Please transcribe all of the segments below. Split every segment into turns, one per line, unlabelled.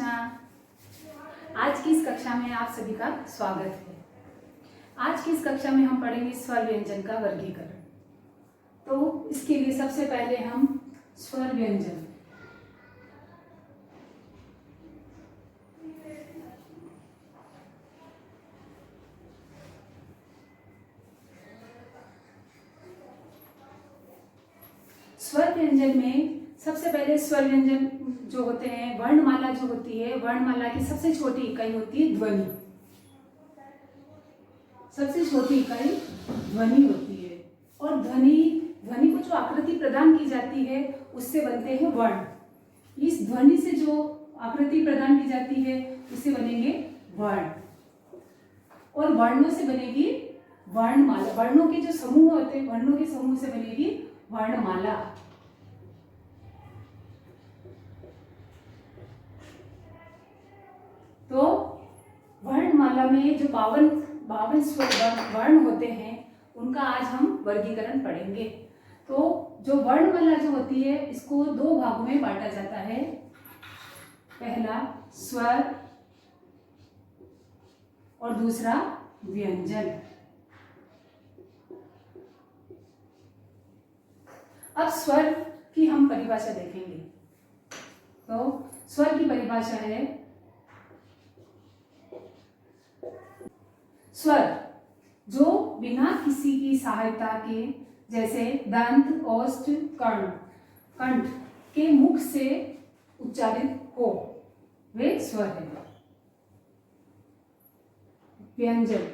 कृष्णा। आज की इस कक्षा में आप सभी का स्वागत है। आज की इस कक्षा में हम पढ़ेंगे स्वर व्यंजन का वर्गीकरण। तो इसके लिए सबसे पहले हम स्वर व्यंजन स्वर व्यंजन में सबसे पहले स्वर व्यंजन जो होते हैं, वर्णमाला जो होती है, वर्णमाला की सबसे छोटी इकाई होती है ध्वनि। सबसे छोटी इकाई ध्वनि होती है और ध्वनि को जो आकृति प्रदान की जाती है उससे बनते हैं वर्ण। इस ध्वनि से जो आकृति प्रदान की जाती है उससे बनेंगे वर्ण और वर्णों से बनेगी वर्णमाला। वर्णों के जो समूह होते हैं, वर्णों के समूह से बनेगी वर्णमाला। तो वर्णमाला में जो 52 स्वर वर्ण होते हैं उनका आज हम वर्गीकरण पढ़ेंगे। तो जो वर्णमाला जो होती है इसको दो भागों में बांटा जाता है। पहला स्वर और दूसरा व्यंजन। अब स्वर की हम परिभाषा देखेंगे। तो स्वर की परिभाषा है, स्वर जो बिना किसी की सहायता के, जैसे दंत, ओष्ठ, कर्ण, कंठ के मुख से उच्चारित हो, वे स्वर है। व्यंजन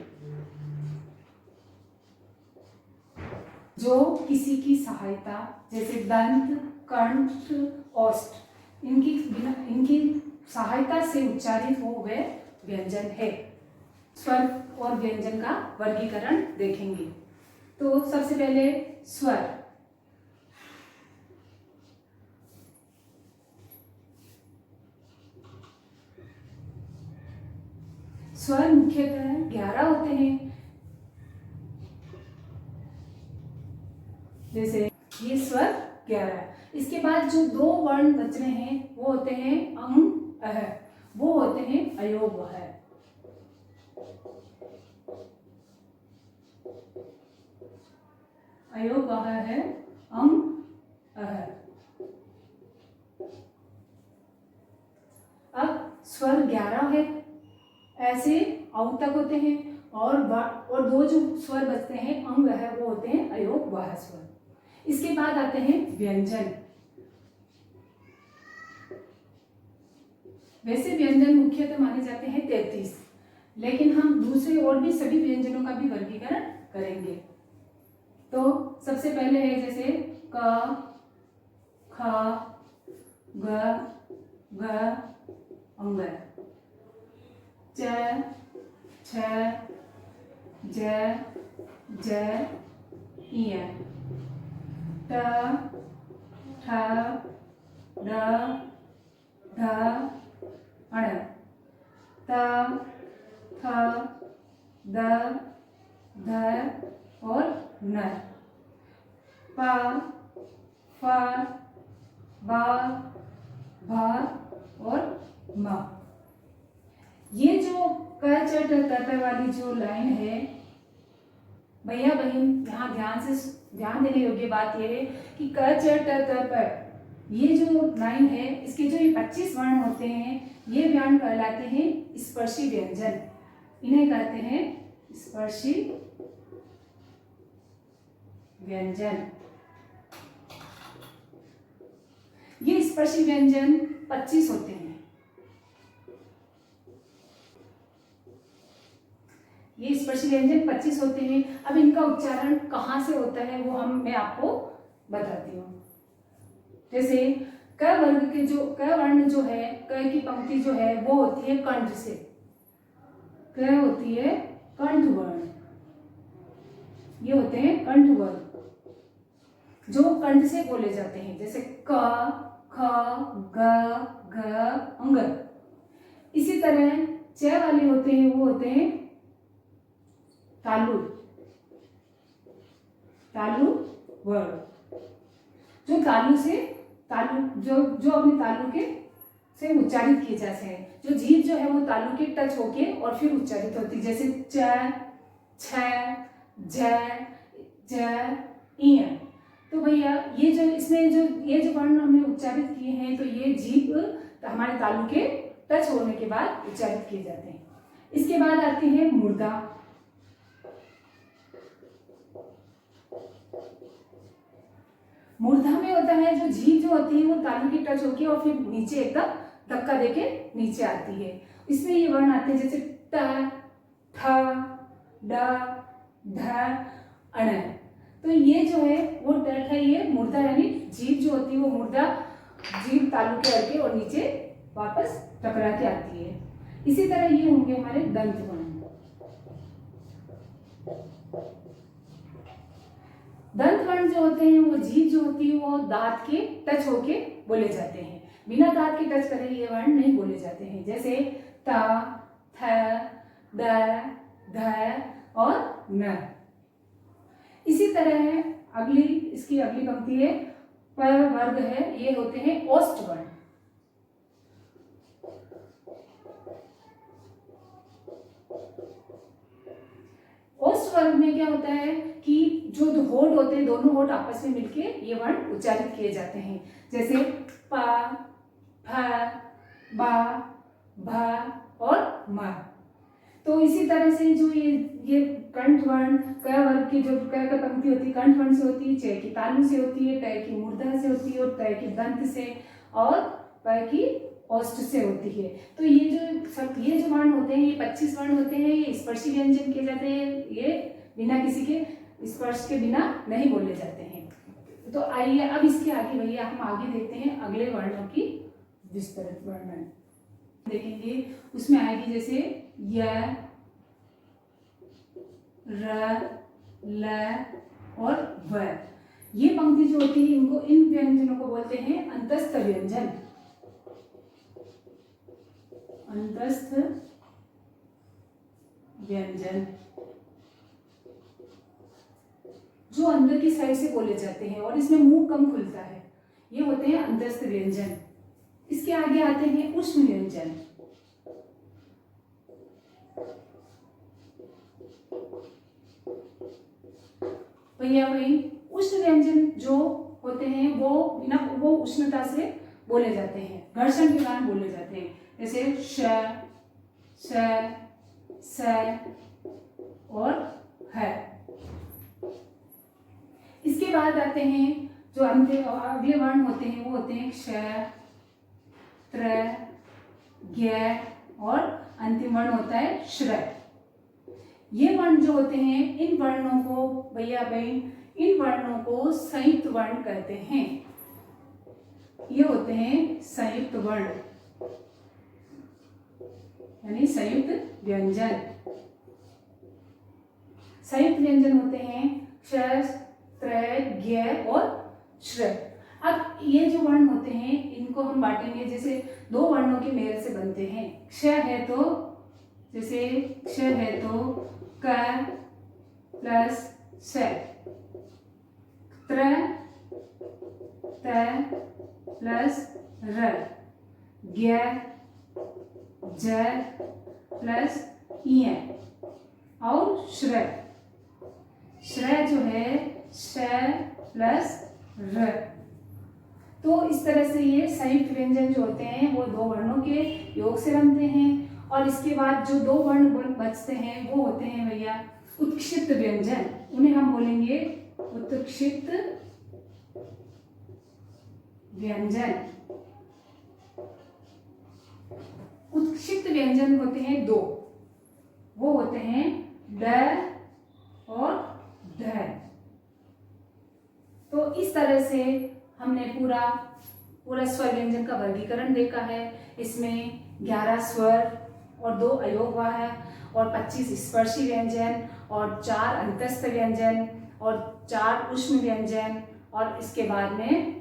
जो किसी की सहायता, जैसे दंत, कंठ, ओष्ठ, इनकी सहायता से उच्चारित हो, वे व्यंजन है। स्वर और व्यंजन का वर्गीकरण देखेंगे। तो सबसे पहले स्वर। स्वर मुख्यतः 11 होते हैं। जैसे ये स्वर 11। इसके बाद जो दो वर्ण बच रहे हैं वो होते हैं अं, अह, वो होते हैं अयोग वह। अयोग वह है अं, अह। अब स्वर 11 है, ऐसे औ तक होते हैं और दो जो स्वर बचते हैं अंग है वो होते हैं अयोग वह स्वर। इसके बाद आते हैं व्यंजन। वैसे व्यंजन मुख्यतः माने जाते हैं 33, लेकिन हम दूसरे और भी सभी व्यंजनों का भी वर्गीकरण करेंगे। तो सबसे पहले है जैसे क, ख, ग, घ, अंग, च, छ, ज, ज, इ, ट, ठ, ड, ढ, अण, त, थ, द, ध और न, प, फ, ब, भ और म। ये जो क च ट त प वाली जो लाइन है, भैया बहन यहाँ ध्यान देने योग्य बात यह है कि क च ट त प ये जो लाइन है, इसके जो ये 25 वर्ण होते हैं, ये वर्ण कहलाते हैं स्पर्शी व्यंजन। इन्हें कहते हैं स्पर्शी व्यंजन। ये स्पर्शी व्यंजन 25 होते हैं। ये स्पर्शी व्यंजन 25 होते हैं। अब इनका उच्चारण कहाँ से होता है वो मैं आपको बताती हूँ। जैसे क वर्ग के जो क वर्ण जो है, क की पंक्ति जो है वो होती है कंठ से। क होती है कंठ वर्ण, ये होते हैं कंठ वर्ण जो कंठ से बोले जाते हैं। जैसे क, ख, ग, घ, अंग। इसी तरह च वाले होते हैं वो होते हैं तालु वर्ण, जो तालु से जो अपने तालु के से उच्चारित किए जाते हैं। जो जीभ जो है वो तालु के टच होके और फिर उच्चारित होती है, जैसे च, छ, झ, ज, इय। तो भैया ये जो इसमें जो ये जो वर्ण हमने उच्चारित किए हैं, तो ये जीभ हमारे तालु के टच होने के बाद उच्चारित किए जाते हैं। इसके बाद आते हैं मूर्धा। मूर्धा में होता है जो जीभ जो होती है वो तालु की टच होके और फिर नीचे एकदम धक्का देके नीचे आती है। इसमें ये वर्ण आते हैं जैसे ट, ठ, ड, ढ, अण। तो ये जो है वो टट है, ये मूर्धा यानी जीभ जो होती है वो मूर्धा जीभ तालु के अड़के और नीचे वापस टकरा के आती है। इसी तरह ये होंगे हमारे दंत वर्ण। दंत वर्ण जो होते हैं वो जीभ जो होती है वो दांत के टच होके बोले जाते हैं, बिना दांत के टच करे ये वर्ण नहीं बोले जाते हैं, जैसे त, थ, द, ध और न। इसी तरह अगली इसकी अगली पंक्ति है प वर्ग है, ये होते हैं ओष्ठ वर्ण। ओष्ठ वर्ग में क्या होता है कि जो होठ होते हैं दोनों होठ आपस में मिलके ये वर्ण उच्चारित किए जाते हैं, जैसे प, फ, ब, भ और म। तो इसी तरह से जो ये कंठ वर्ण क वर्ग की जो क का पंक्ति होती है कंठ वर्ण से होती है, च की तालु से होती है, ट की मूर्धा से होती है और त की दंत से और प की ओष्ठ से होती है। तो ये जो वर्ण होते हैं ये 25 वर्ण होते हैं, ये स्पर्शी व्यंजन किए जाते हैं, ये बिना किसी के स्पर्श के बिना नहीं बोले जाते हैं। तो आइए अब इसके आगे भैया हम आगे देखते हैं अगले वर्णों की विस्तृत वर्णन देखेंगे। उसमें आएगी जैसे य, र, ल और व। ये पंक्ति जो होती है इनको इन व्यंजनों को बोलते हैं अंतस्थ व्यंजन। अंतस्थ व्यंजन जो अंदर की साइड से बोले जाते हैं और इसमें मुंह कम खुलता है, ये होते हैं अंतस्थ व्यंजन। इसके आगे आते हैं उष्ण व्यंजन। भैया वही उष्ण व्यंजन जो होते हैं वो उष्णता से बोले जाते हैं, घर्षण के कारण बोले जाते हैं, जैसे श, स और ह। इसके बाद आते हैं जो अगले वर्ण होते हैं वो होते हैं क्ष, त्र, ज्ञ और अंतिम वर्ण होता है श्र। ये वर्ण जो होते हैं इन वर्णों को भैया बहन इन वर्णों को संयुक्त वर्ण कहते हैं। ये होते हैं संयुक्त वर्ण यानी संयुक्त व्यंजन। संयुक्त व्यंजन होते हैं क्ष, त्र, ज्ञ और श्र। अब ये जो वर्ण होते हैं इनको हम बांटेंगे, जैसे दो वर्णों के मेल से बनते हैं। क्ष है तो जैसे क्ष है तो क प्लस स, त्र त प्लस र, ज्ञ ज प्लस इय और श्र। श्र जो है श प्लस र। तो इस तरह से ये संयुक्त व्यंजन जो होते हैं वो दो वर्णों के योग से बनते हैं। और इसके बाद जो दो वर्ण बचते हैं वो होते हैं भैया उत्क्षिप्त व्यंजन। उन्हें हम बोलेंगे उत्क्षिप्त व्यंजन। उत्क्षिप्त व्यंजन होते हैं दो, वो होते हैं ड और ढ। तो इस तरह से हमने पूरा स्वर व्यंजन का वर्गीकरण देखा है। इसमें 11 स्वर और 2 अयोगवाह और 25 स्पर्शी व्यंजन और 4 अंतस्थ व्यंजन और 4 उष्ण व्यंजन और इसके बाद में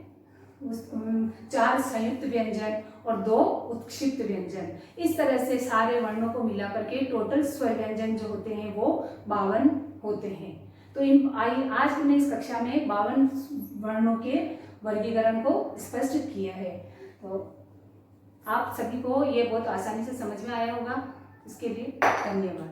4 संयुक्त व्यंजन और 2 उत्क्षिप्त व्यंजन। इस तरह से सारे वर्णों को मिला करके टोटल स्वर व्यंजन जो होते हैं वो 52 होते हैं। तो आज हमने इस कक्षा में 52 वर्णों के वर्गीकरण को स्पष्ट किया है। तो आप सभी को ये बहुत आसानी से समझ में आया होगा। इसके लिए धन्यवाद।